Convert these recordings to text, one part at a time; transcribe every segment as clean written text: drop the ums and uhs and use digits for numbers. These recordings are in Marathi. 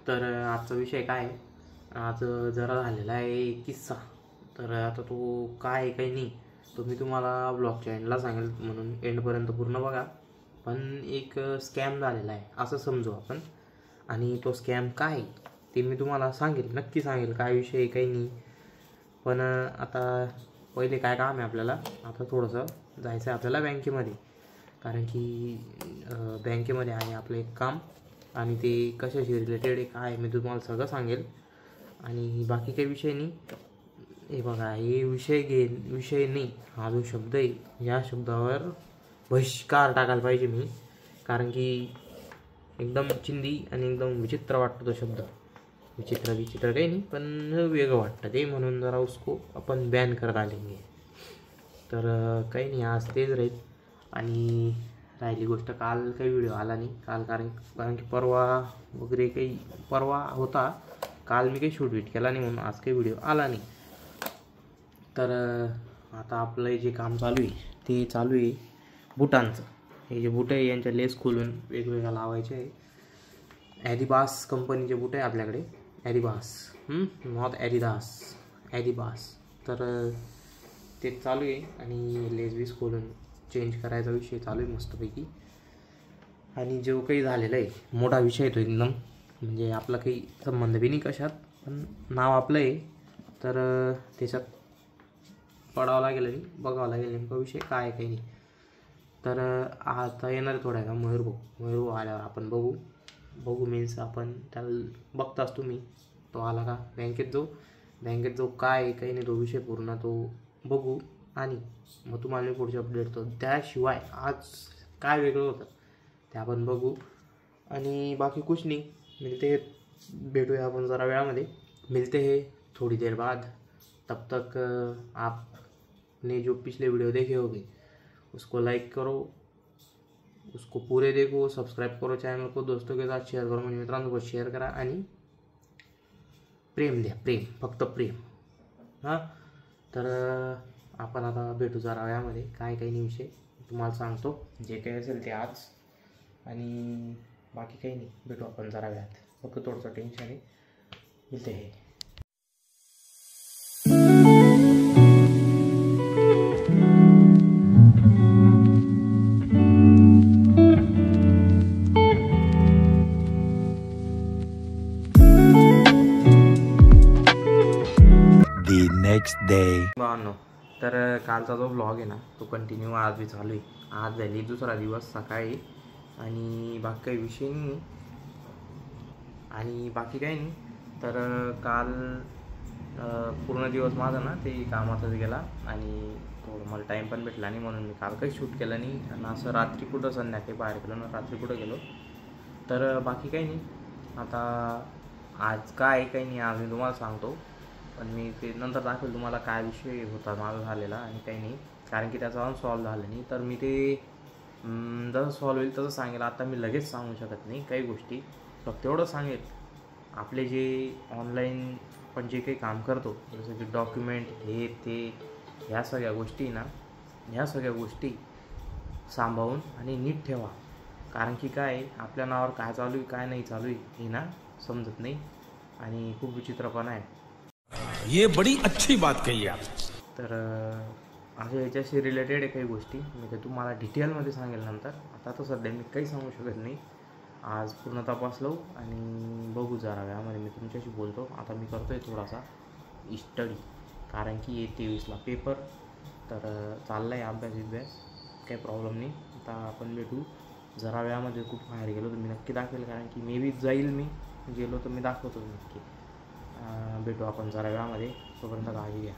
तर आजचा विषय काय आहे? आज जरा झालेला आहे किस्सा. तर आता तो काय आहे काही नाही, तो मी तुम्हाला ब्लॉगच्या एंडला सांगेल, म्हणून एंडपर्यंत पूर्ण बघा. पण एक स्कॅम झालेला आहे असं समजू आपण, आणि तो स्कॅम काय आहे ते मी तुम्हाला सांगेल, नक्की सांगेल. काय विषय आहे काही नाही. पण आता पहिले काय काम आहे आपल्याला, आता थोडंसं जायचं आहे आपल्याला बँकेमध्ये, कारण की बँकेमध्ये आहे आपलं एक काम, आणि ते कशाशी रिलेटेड आहे काय मी तुम्हाला सगळं सांगेल. आणि बाकी काही विषय नाही. हे बघा, हे विषय नाही, हा जो शब्द आहे या शब्दावर बहिष्कार टाकायला पाहिजे मी, कारण की एकदम चिंदी आणि एकदम विचित्र वाटतो तो शब्द. विचित्र काही नाही, पण वेगळं वाटतं ते, म्हणून जरा उसको आपण बॅन करत आलेंगे. तर काही नाही, आज तेच राहील. आणि राहिली गोष्ट, काल काही व्हिडिओ आला नाही काल, कारण की परवा होता काल, मी काही शूट केला नाही, म्हणून आज काही व्हिडिओ आला नाही. तर आता आपलं जे काम चालू आहे ते चालू आहे बुटांचं. हे जे बुट आहे यांच्या लेस खोलून वेगवेगळ्या लावायचे आहे. ॲडिबास कंपनीचे बुट आहे आपल्याकडे, ॲडिबास, नॉट ॲडिबास. तर ते चालू आहे, आणि लेस बीस खोलून चेंज करायचा विषय चालू आहे मस्तपैकी. आणि जो काही झालेला आहे मोठा विषय आहे तो एकदम, म्हणजे आपला काही संबंध बी नाही कशात, पण नाव आपलं आहे. तर त्याच्यात पडावं लागेल आणि बघावं लागेल नेमका विषय काय आहे काही नाही. तर आता येणार थोड्या का मयूर भाऊ आल्यावर आपण बघू मीन्स आपण त्याला बघताच तुम्ही, तो आला का बँकेत जो काय आहे काही नाही, तो विषय पूर्ण तो बघू, आणि मग तुम्हाला पुढचे अपडेट तो. त्याशिवाय आज काय वेगळं होतं ते आपण बघू. आणि बाकी कुछ नहीं, भेटूया आपण जरा वेळामध्ये, मिलते हैं थोड़ी देर बाद. तब तक आपने जो पिछले वीडियो देखे होंगे उसको लाइक करो, उसको पूरे देखो, सब्सक्राइब करो चॅनल को, दोस्तों के साथ शेअर करो, म्हणजे मित्रांसोबत शेअर करा, आणि प्रेम द्या, फक्त प्रेम. हां, तर आपण आता भेटू जरा वेळामध्ये. काय काही नाही विषय तुम्हाला सांगतो, जे काही असेल ते आज. आणि बाकी काही नाही, भेटू आपण जरा वेळात. फक्त थोडंसं टेन्शन आहे, मिळते हे. Next day. तर कालचा जो व्लॉग आहे ना तो कंटिन्यू आज बी चालू आहे. आज झाली दुसरा दिवस सकाळी, आणि बाकी काही विषय नाही, आणि बाकी काही नाही. तर काल पूर्ण दिवस माझा ना ते कामातच गेला, आणि थोडं मला टाईम पण भेटला नाही, म्हणून मी काल काही शूट केलं नाही. आणि असं रात्री कुठं संध्याकाळी बाहेर गेलो ना, रात्री कुठं गेलो. तर बाकी काही नाही. आता आज काय काही नाही, आज मी तुम्हाला सांगतो, पण मी ते नंतर दाखवेल तुम्हाला काय विषय होता माझा झालेला, आणि काही नाही, कारण की त्याचा सॉल्व झालं नाही. तर मी ते जसं सॉल्व होईल तसं सांगेल. आता मी लगेच सांगू शकत नाही काही गोष्टी, फक्त एवढं सांगेल, आपले जे ऑनलाईन आपण जे काही काम करतो, जसं की डॉक्युमेंट हे ते, ह्या सगळ्या गोष्टी सांभाळून आणि नीट ठेवा. कारण की काय, आपल्या नावावर काय चालू आहे काय नाही चालू आहे हे ना समजत नाही, आणि खूप विचित्रपणा आहे. ये बड़ी अच्छी बात कही आप. तर अशा याच्याशी रिलेटेड आहे काही गोष्टी, मी ते तुम्हाला डिटेलमध्ये सांगेल नंतर. आता तर सध्या मी काही सांगू शकत नाही. आज पूर्ण तपासलो, आणि बघू जरा वेळामध्ये मी तुमच्याशी बोलतो. आता मी करतो आहे थोडासा स्टडी, कारण की 23ला पेपर, तर चालला आहे अभ्यास, काही प्रॉब्लेम नाही. आता आपण भेटू जरा वेळामध्ये. खूप बाहेर गेलो तर मी नक्की दाखवेल, कारण की मे बी जाईल, मी गेलो तर मी दाखवतो नक्की. भेटू आपण जरा वेळामध्ये, तोपर्यंत काळजी घ्या.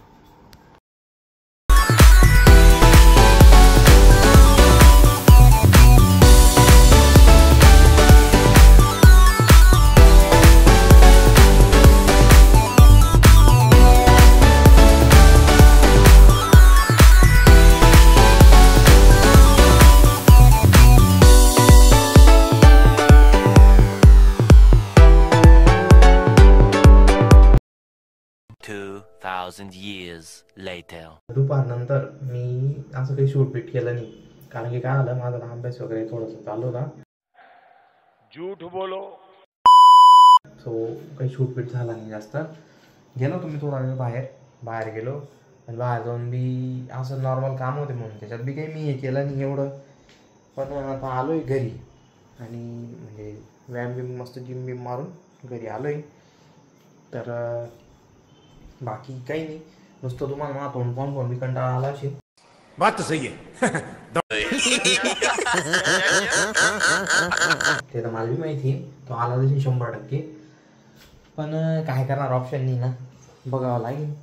years later. दुपारनंतर मी असं काही शूट केलं नाही, कारण की काय झालं, माझा अभ्यास वगैरे थोडासा चालू होता. झूठ बोलो. सो काही शूटपीट झाला नाही जास्त. गेलो तुम्ही थोडा वेळ बाहेर गेलो आणि बाहेर जाऊन बी असं नॉर्मल काम होते म्हणून त्याच्यात बी काही मी हे केलं नाही एवढं. पण आता आलो आहे घरी आणि म्हणजे व्यायाम बिम मस्त जिम बिम मारून घरी आलो आहे. तर बाकी काही नाही, नुसतं तुम्हाला मला फोन बी कंटाळा आला असेल. बात तो सही है. ते तर मला बी माहिती आहे, तो आला तशी 100%. पण काय करणार, ऑप्शन नाही ना, बघावं लागेल.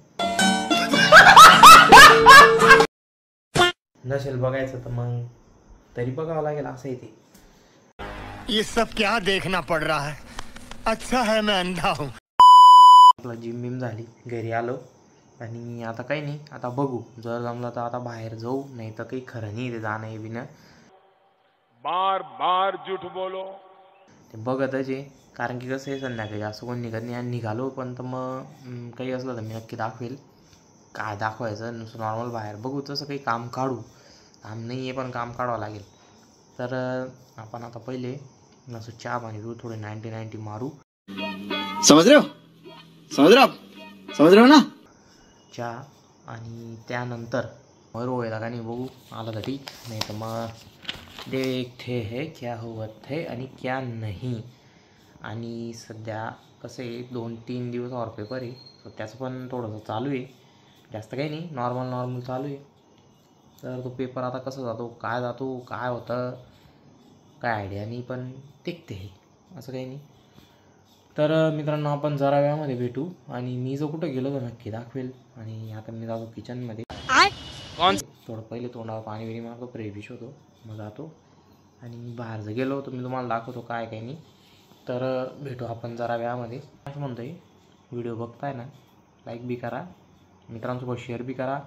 नसेल बघायचं तर मग तरी बघावं लागेल, असं आहे ते. ये सब क्या देखना पड़ रहा है, अच्छा है मैं अंधा हूँ. आपला जिम बिम झाली, घरी आलो आणि आता काही नाही, आता बघू जर जमलं तर आता बाहेर जाऊ, नाही तर काही खरं नाही ते जाणं हे बिनं. बार बार झूठ बोलो. ते बघतच आहे, कारण की कसं आहे संध्याकाळी असं कोण निघत नाही आणि निघालो पण तर मग काही असलं तर मी नक्की दाखवेल. काय दाखवायचं, नुसतं नॉर्मल बाहेर बघू, तसं काही काम काढू. काम नाही आहे पण काम काढावं लागेल. तर आपण आता पहिले असं चहा पाणी पिऊ, थोडे 90 मारू. समझ रहे हो ना. चहा आणि त्यानंतर मग रोयला का नाही बघू, आला तर ठीक, नाही तर मग देखते है क्या होत है आणि क्या नाही. आणि सध्या कसं आहे 2-3 दिवस और पेपर आहे, तर त्याचं पण थोडंसं चालू आहे, जास्त काही नाही, नॉर्मल चालू आहे. तर तो पेपर आता कसं जातो काय होतं काय आयडिया नाही, पण टिकते हे, असं काही नाही. तर मित्रांनो आपण जरा वेळामध्ये भेटू आणि मी जो कुठं गेलो तर नक्की दाखवेल. आणि आता मी जातो किचनमध्ये, थोडं पहिले तोंडावर पाणी बिणी मारतो, फ्रेश होतो, मग जातो. आणि बाहेर जर गेलो तर मी तुम्हाला दाखवतो काय काही नाही. तर भेटू आपण जरा वेळामध्ये. असं म्हणतो आहे, व्हिडिओ बघताय ना, लाईक बी करा, मित्रांसोबत शेअर बी करा.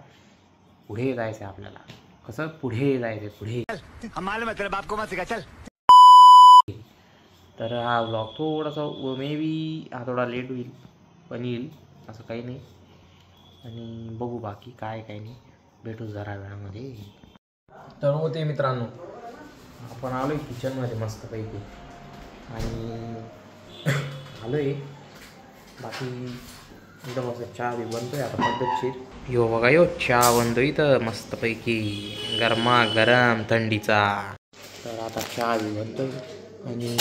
पुढे जायचं आहे आपल्याला, कसं पुढे जायचं आहे, पुढे. मतलब आपको मत सिखा चल. तर हा व्लॉग थोडासा मे बी हा थोडा लेट होईल, पण येईल, असं काही नाही. आणि बघू बाकी काय नाही, भेटू जरा वेळामध्ये. तर होते मित्रांनो, आपण आलो आहे किचनमध्ये मस्तपैकी आणि आलो आहे. बाकी एकदम असं चहा बी बनतो आहे आता पद्धतशीर. यो बघा यो चहा बनतो इथं मस्तपैकी, गरमागरम थंडीचा. तर आता चहा बी बनतो आहे आणि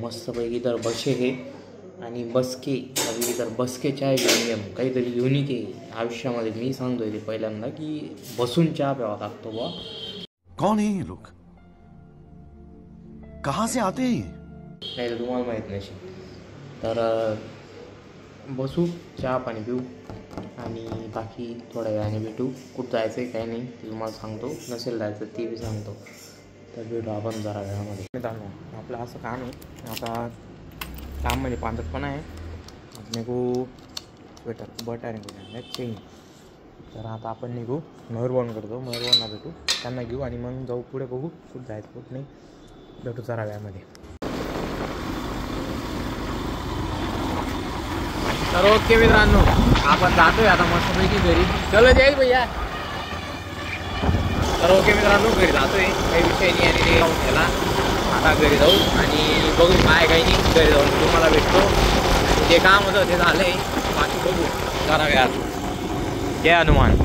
मस्तपैकी तर बसे हे आणि बसके अगदी तर बसके चाय घेऊन काहीतरी युनिक आहे आयुष्यामध्ये. मी सांगतोय ते पहिल्यांदा की बसून चहा प्यावा लागतो बा. कौन है ये लोग, कहाँ से आते हैं? नाही तर तुम्हाला माहीत नसेल. तर बसू, चहा पाणी पिऊ आणि बाकी थोड्या वेळाने भेटू. कुठं जायचं आहे काही नाही ते तुम्हाला सांगतो, नसेल जायचं ते बी सांगतो. तर भेटू आपण जरा वेळामध्ये. मित्रांनो आपलं असं काम आहे, आता काम म्हणजे पांचटपणा आहे. अपने को स्वेटर बटाने चेंज. तर आता आपण निघू, मयूरभवन करतो, मयूरभवनला भेटू, त्यांना घेऊ आणि मग जाऊ पुढे, बघू कुठं जायचं कुठं नाही. भेटू जरा वेळामध्ये. तर ओके मित्रांनो, आपण जातोय आता मस्तपैकी घरी. चलो जाईल भैया. तर ओके मित्रांनो, घरी जातोय, काही विषय नाही आणि ते जाऊन गेला. आता घरी जाऊ आणि बघू काय काही नाही, घरी जाऊन तुम्हाला भेटतो. जे काम होतं ते झालं आहे, बाकी बघू जरा वेळात. जय हनुमान.